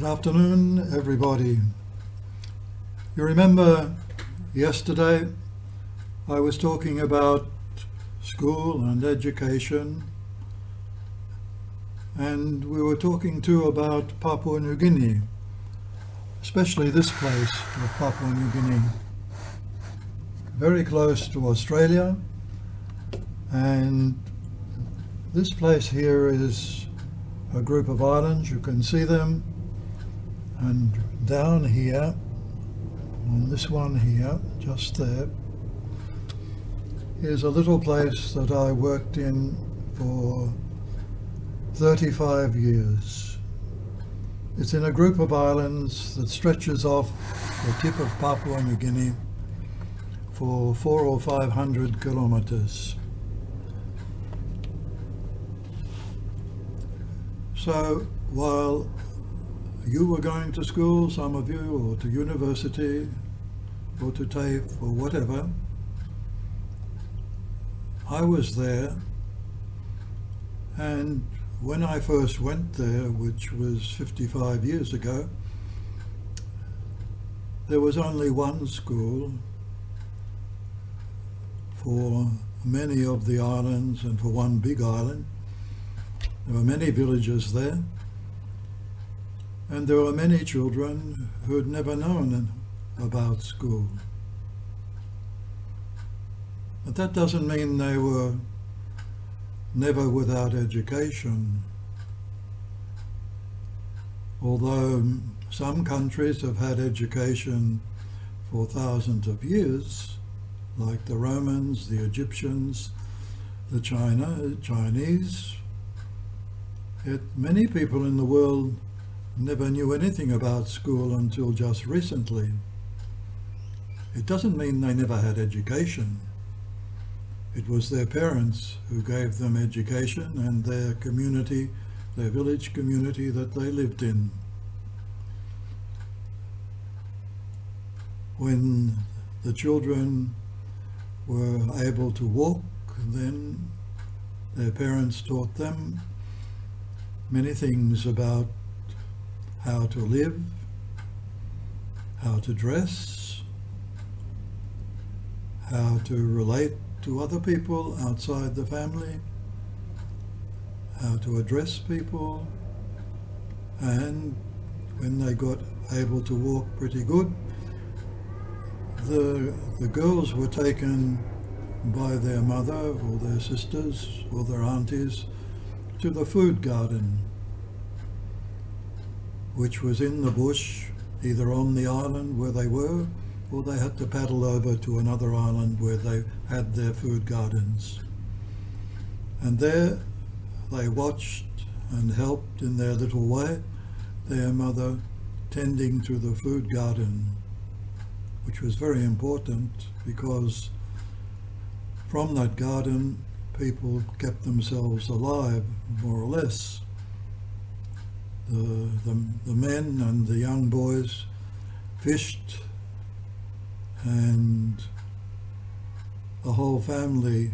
Good afternoon, everybody. You remember yesterday I was talking about school and education, and we were talking too about Papua New Guinea, especially this place of Papua New Guinea, very close to Australia. And this place here is a group of islands. You can see them. And down here, on this one here, just there, is a little place that I worked in for 35 years. It's in a group of islands that stretches off the tip of Papua New Guinea for 400 or 500 kilometers. So while you were going to school, some of you, or to university, or to TAFE, or whatever, I was there, and when I first went there, which was 55 years ago, there was only one school for many of the islands and for one big island. There were many villages there. And there were many children who had never known about school. But that doesn't mean they were never without education. Although some countries have had education for thousands of years, like the Romans, the Egyptians, the Chinese, yet many people in the world never knew anything about school until just recently. It doesn't mean they never had education. It was their parents who gave them education and their community, their village community that they lived in. When the children were able to walk, then their parents taught them many things about how to live, how to dress, how to relate to other people outside the family, how to address people, and when they got able to walk pretty good, the girls were taken by their mother or their sisters or their aunties to the food garden, which was in the bush, either on the island where they were, or they had to paddle over to another island where they had their food gardens. And there they watched and helped in their little way their mother tending to the food garden, which was very important because from that garden people kept themselves alive, more or less. The men and the young boys fished, and the whole family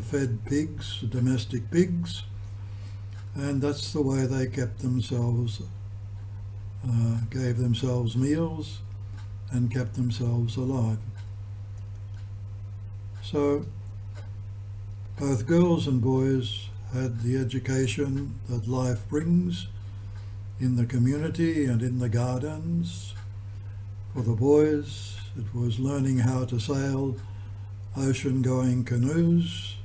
fed pigs, domestic pigs, and that's the way they kept themselves, gave themselves meals and kept themselves alive. So both girls and boys had the education that life brings in the community and in the gardens. For the boys, it was learning how to sail ocean-going canoes,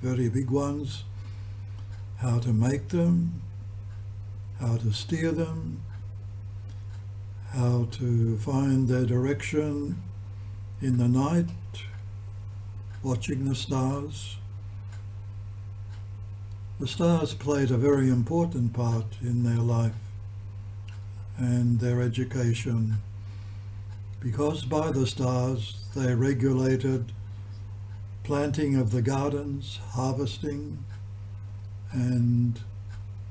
very big ones, how to make them, how to steer them, how to find their direction in the night, watching the stars. The stars played a very important part in their life and their education, because by the stars they regulated planting of the gardens, harvesting, and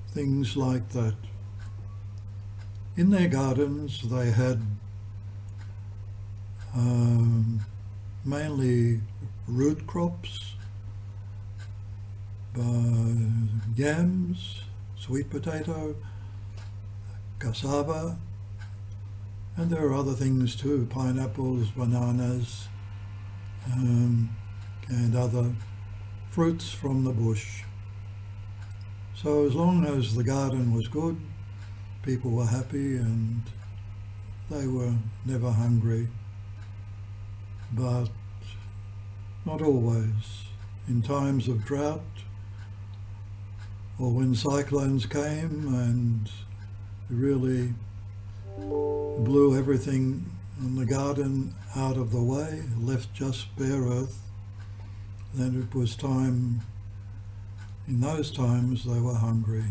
things like that. In their gardens they had mainly root crops, yams, sweet potato, cassava, and there are other things too, pineapples, bananas, and other fruits from the bush. So as long as the garden was good, people were happy and they were never hungry. But not always. In times of drought, or when cyclones came and really blew everything in the garden out of the way, left just bare earth, then it was time, in those times they were hungry.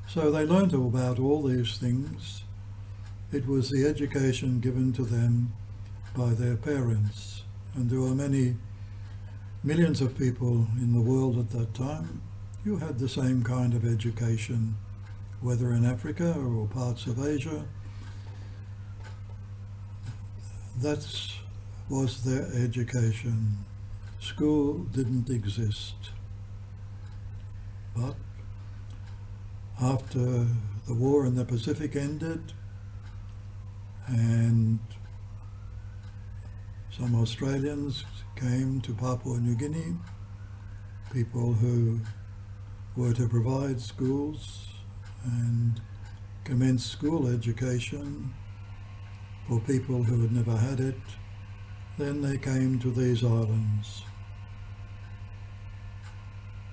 So they learnt about all these things. It was the education given to them by their parents. And there were many millions of people in the world at that time who had the same kind of education, whether in Africa or parts of Asia. That was their education. School didn't exist. But after the war in the Pacific ended, and some Australians came to Papua New Guinea, people who were to provide schools and commence school education for people who had never had it, then they came to these islands.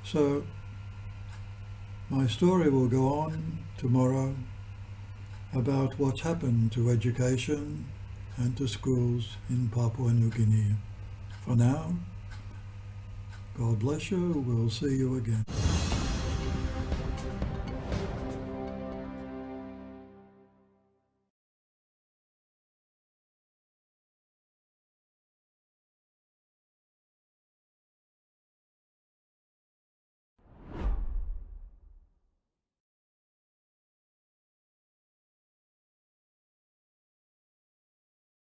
So my story will go on tomorrow about what's happened to education and to schools in Papua New Guinea. For now, God bless you. We'll see you again.